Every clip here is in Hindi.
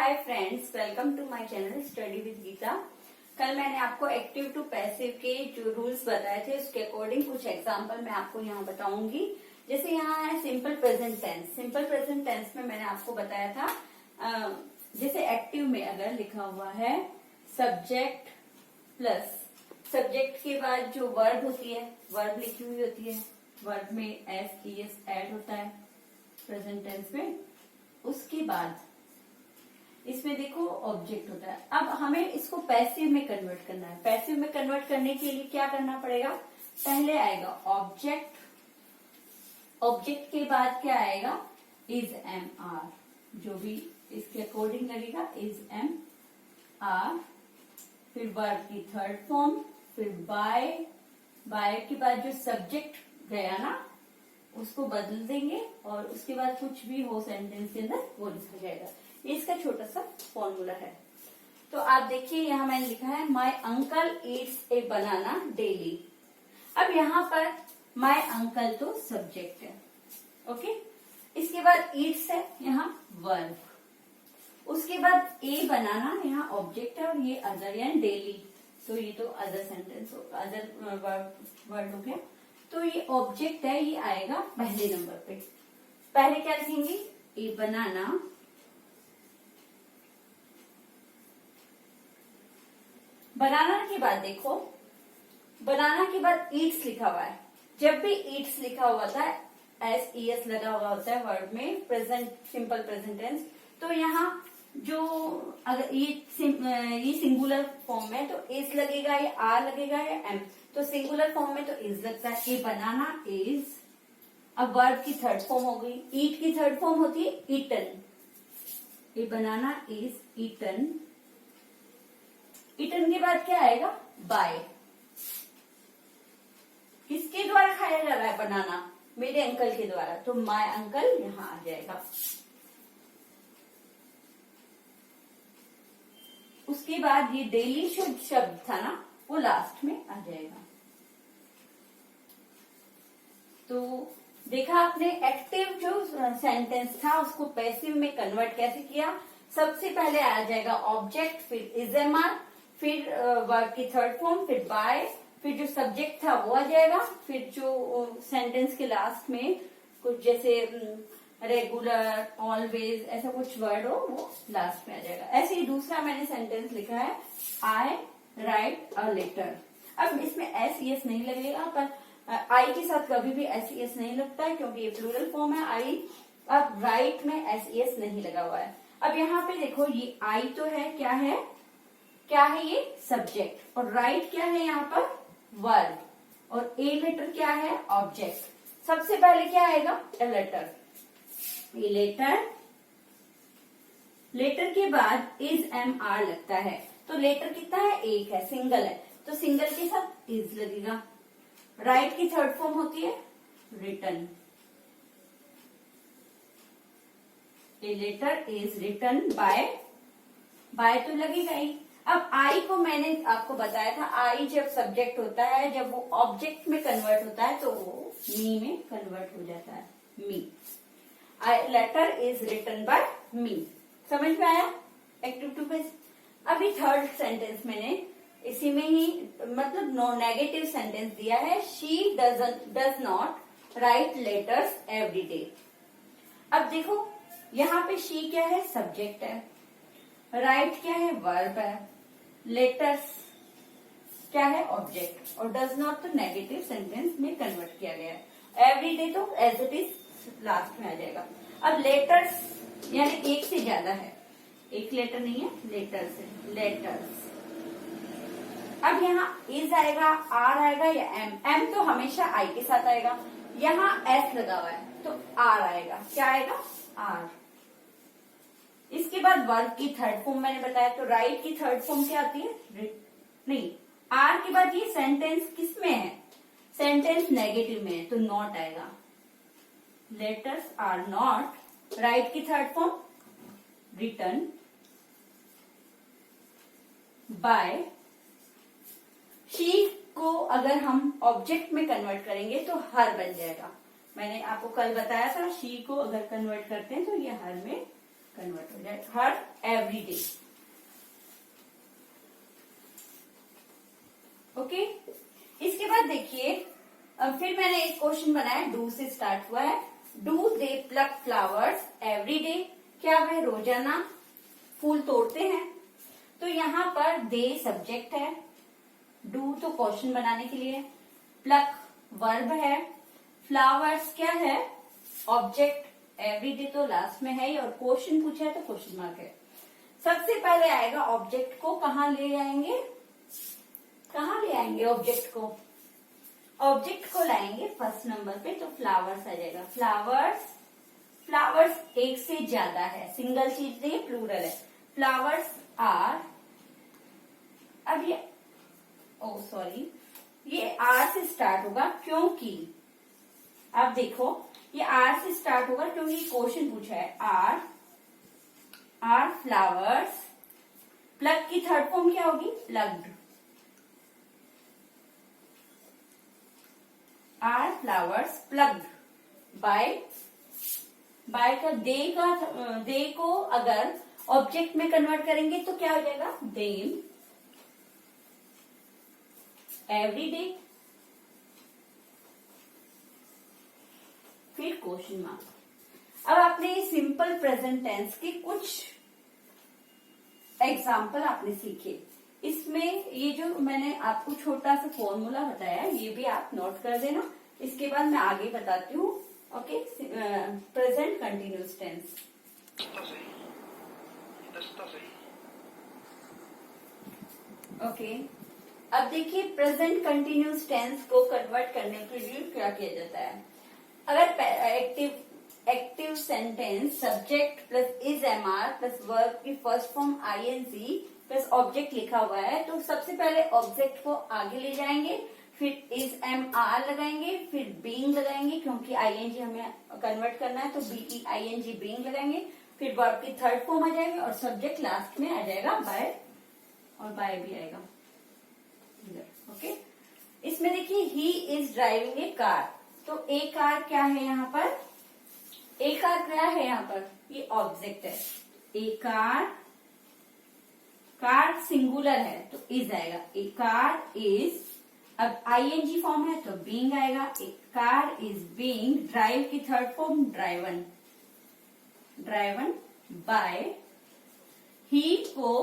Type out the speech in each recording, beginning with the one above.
Hi friends, welcome to my channel study with Geeta. कल मैंने आपको एक्टिव टू पैसिव के जो रूल्स बताए थे उसके अकॉर्डिंग कुछ एग्जांपल मैं आपको यहाँ बताऊंगी। जैसे यहाँ है simple present tense. Simple present tense में मैंने आपको बताया था जैसे एक्टिव में अगर लिखा हुआ है सब्जेक्ट प्लस सब्जेक्ट के बाद जो वर्ब होती है, वर्ब लिखी हुई होती है, वर्ब में एस ई एस ऐड होता है प्रेजेंट टेंस में। उसके बाद इसमें देखो ऑब्जेक्ट होता है। अब हमें इसको पैसिव में कन्वर्ट करना है। पैसिव में कन्वर्ट करने के लिए क्या करना पड़ेगा? पहले आएगा ऑब्जेक्ट, ऑब्जेक्ट के बाद क्या आएगा? इज एम आर, जो भी इसके अकॉर्डिंग लगेगा इज एम आर, फिर वर्ब की थर्ड फॉर्म, फिर बाय, बाय के बाद जो सब्जेक्ट गया ना उसको बदल देंगे और उसके बाद कुछ भी हो सेंटेंस के अंदर वो लिखा जाएगा। इसका छोटा सा फॉर्मूला है। तो आप देखिए यहाँ मैंने लिखा है my uncle eats a banana daily. अब यहाँ पर माय अंकल तो सब्जेक्ट है, ओके। इसके बाद ईट्स है यहाँ वर्ब, उसके बाद ए बनाना यहाँ ऑब्जेक्ट है और ये अदर यानी डेली, तो ये तो अदर सेंटेंस अदर वर्ड हो गया। तो ये ऑब्जेक्ट है, ये आएगा पहले नंबर पे। पहले क्या लिखेंगे? ए बनाना, बनाना के बाद देखो, बनाना के बाद ईट्स लिखा हुआ है। जब भी ईट्स लिखा हुआ था एस ई एस लगा हुआ होता है वर्ड में, प्रेजेंट सिंपल प्रेजेंट टेंस, तो यहाँ जो अगर ये सिंगुलर फॉर्म में तो इज लगेगा या आर लगेगा या एम। तो सिंगुलर फॉर्म में तो इज लगता है, ए बनाना इज। अब वर्ब की थर्ड फॉर्म हो गई, ईट की थर्ड फॉर्म होती है eaten, a banana is eaten. Eaten के बाद क्या आएगा? बाय। किसके द्वारा खाया जा रहा है बनाना? मेरे अंकल के द्वारा, तो माय अंकल यहां आ जाएगा। उसके बाद ये डेली शब्द था ना, वो लास्ट में आ जाएगा। तो देखा आपने एक्टिव जो सेंटेंस था उसको पैसिव में कन्वर्ट कैसे किया। सबसे पहले आ जाएगा ऑब्जेक्ट, फिर इज एम आर, फिर वर्ब की थर्ड फॉर्म, फिर बाय, फिर जो सब्जेक्ट था वो आ जाएगा, फिर जो सेंटेंस के लास्ट में कुछ जैसे रेगुलर, ऑलवेज ऐसा कुछ वर्ड हो वो लास्ट में आ जाएगा। ऐसे ही दूसरा मैंने सेंटेंस लिखा है आई राइट अ लेटर। अब इसमें एस ई एस नहीं लगेगा, पर आई के साथ कभी भी एस ई एस नहीं लगता है क्योंकि ये प्लूरल फॉर्म है आई। अब राइट में एस ई एस नहीं लगा हुआ है। अब यहाँ पे देखो ये आई तो है, क्या है? क्या है ये? सब्जेक्ट। और राइट क्या है यहाँ पर? वर्ब। और ए लेटर क्या है? ऑब्जेक्ट। सबसे पहले क्या आएगा? A letter. ये लेटर, लेटर के बाद इज एम आर लगता है। तो लेटर कितना है? एक है, सिंगल है, तो सिंगल के साथ इज लगेगा। राइट की थर्ड फॉर्म होती है written. A letter is written by, by तो लगेगा ही। अब आई को मैंने आपको बताया था, आई जब सब्जेक्ट होता है, जब वो ऑब्जेक्ट में कन्वर्ट होता है तो वो मी में कन्वर्ट हो जाता है, me. Letter is written by me. समझ में आया? Active to passive. अभी थर्ड सेंटेंस मैंने इसी में ही मतलब नो नेगेटिव सेंटेंस दिया है, she does not write letters every day. अब देखो यहाँ पे शी क्या है? सब्जेक्ट है, राइट क्या है? वर्ब है, लेटर्स क्या है? ऑब्जेक्ट, और डज नॉट तो नेगेटिव सेंटेंस में कन्वर्ट किया गया है। एवरी डे तो एज इट इज लास्ट में आ जाएगा। अब लेटर्स यानी एक से ज्यादा है, एक लेटर नहीं है, लेटर्स है, लेटर्स। अब यहाँ इज आएगा, आर आएगा या एम? एम तो हमेशा आई के साथ आएगा, यहाँ एस लगा हुआ है तो आर आएगा। क्या आएगा? आर। इसके बाद वर्ब की थर्ड फॉर्म मैंने बताया, तो राइट की थर्ड फॉर्म क्या आती है? नहीं, आर के बाद ये सेंटेंस किस में है? सेंटेंस नेगेटिव में है तो नॉट आएगा। Letters are not. राइट की third form written by. She को अगर हम ऑब्जेक्ट में कन्वर्ट करेंगे तो हर बन जाएगा। मैंने आपको कल बताया था शी को अगर कन्वर्ट करते हैं तो ये हर में कन्वर्ट हो जाए, हर एवरी डे। ओके, इसके बाद देखिए, अब फिर मैंने एक क्वेश्चन बनाया, डू से स्टार्ट हुआ है। Do they plug flowers every day, क्या वह रोजाना फूल तोड़ते हैं? तो यहाँ पर दे सब्जेक्ट है, डू तो क्वेश्चन बनाने के लिए, प्लक वर्ब है, फ्लावर्स क्या है? ऑब्जेक्ट, एवरी डे तो लास्ट में है, और क्वेश्चन पूछा है तो क्वेश्चन मार्क है। सबसे पहले आएगा ऑब्जेक्ट को कहाँ ले आएंगे, कहाँ ले आएंगे ऑब्जेक्ट को? ऑब्जेक्ट को लाएंगे फर्स्ट नंबर पे, तो फ्लावर्स आ जाएगा। फ्लावर्स, फ्लावर्स एक से ज्यादा है, सिंगल चीज नहीं, प्लूरल है। फ्लावर्स आर, अब ये सॉरी, ये आर से स्टार्ट होगा क्योंकि, अब देखो ये आर से स्टार्ट होगा क्योंकि क्वेश्चन पूछा है। आर फ्लावर्स, प्लग की थर्ड फॉर्म क्या होगी? Plugged. Are flowers plugged by का दे को अगर ऑब्जेक्ट में कन्वर्ट करेंगे तो क्या हो जाएगा? Them every day. फिर क्वेश्चन मार्क। अब आपने सिंपल प्रेजेंट टेंस के कुछ एग्जाम्पल आपने सीखे। इसमें ये जो मैंने आपको छोटा सा फॉर्मूला बताया ये भी आप नोट कर देना, इसके बाद मैं आगे बताती हूँ। Okay, present continuous tense. Okay, अब देखिए प्रेजेंट कंटिन्यूस टेंस को कन्वर्ट करने के लिए क्या किया जाता है। अगर active sentence subject plus is am are plus verb की first form ING plus object लिखा हुआ है, तो सबसे पहले ऑब्जेक्ट को आगे ले जाएंगे, फिर इज एमआर लगाएंगे, फिर बीइंग लगाएंगे क्योंकि आईएनजी हमें कन्वर्ट करना है, तो बीई आईएनजी बीइंग लगाएंगे, फिर वर्ब की थर्ड फॉर्म आ जाएगी और सब्जेक्ट लास्ट में आ जाएगा बाय, और बाय भी आएगा। ओके, इसमें देखिए he is driving A car, तो ए कार क्या है यहाँ पर? ए कार क्या है यहाँ पर? ये ऑब्जेक्ट है। ए कार, कार सिंगुलर है तो इज आएगा। ए कार इज, अब आईएनजी फॉर्म है तो बीइंग आएगा। A car is being, drive की third form driven, driven by. He को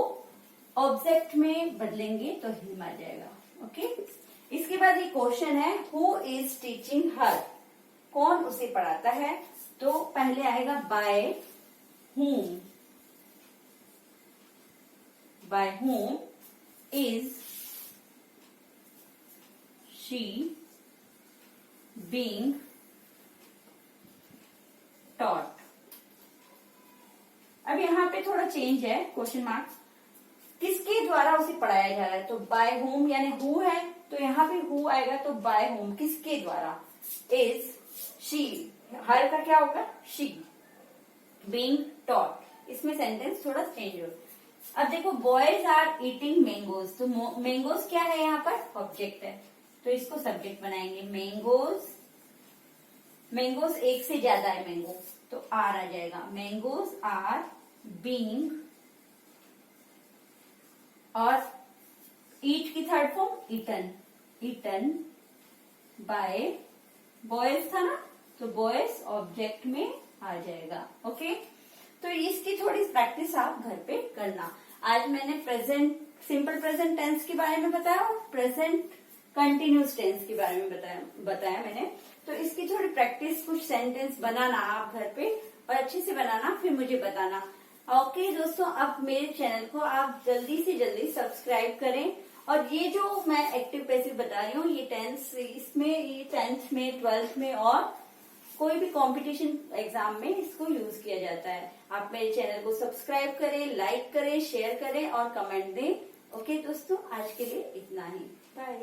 ऑब्जेक्ट में बदलेंगे तो हिम आ जाएगा। ओके, इसके बाद ये क्वेश्चन है, हु इज टीचिंग हर, कौन उसे पढ़ाता है? तो पहले आएगा bye whom, by whom is she being taught। अब यहाँ पे थोड़ा चेंज है, क्वेश्चन मार्क, किसके द्वारा उसे पढ़ाया जा रहा है? तो बाय whom यानी हु है, तो यहाँ पे हु आएगा, तो बाय whom किसके द्वारा? इज शी, हर का क्या होगा? She being taught. इसमें सेंटेंस थोड़ा चेंज हो। अब देखो बॉयज आर ईटिंग मैंगोज, तो मैंगोज क्या है यहाँ पर? ऑब्जेक्ट है, तो इसको सब्जेक्ट बनाएंगे। मैंगोज, मैंगोज एक से ज्यादा है मैंगो, तो आर आ जाएगा। मैंगोज आर बीइंग, और ईट की third form eaten, eaten by, boys था ना, तो बॉयज ऑब्जेक्ट में आ जाएगा। ओके, तो इसकी थोड़ी प्रैक्टिस आप घर पे करना। आज मैंने प्रेजेंट, सिंपल प्रेजेंट टेंस के बारे में बताया और प्रेजेंट कंटिन्यूस टेंस के बारे में बताया मैंने, तो इसकी थोड़ी प्रैक्टिस, कुछ सेंटेंस बनाना आप घर पे और अच्छे से बनाना, फिर मुझे बताना। ओके दोस्तों, अब मेरे चैनल को आप जल्दी से जल्दी सब्सक्राइब करें, और ये जो मैं एक्टिव पैसिव बता रही हूँ ये टेंस, इसमें ये 10th में, 12th में और कोई भी कंपटीशन एग्जाम में इसको यूज किया जाता है। आप मेरे चैनल को सब्सक्राइब करें, लाइक करें, शेयर करें और कमेंट दें। ओके दोस्तों, आज के लिए इतना ही, बाय।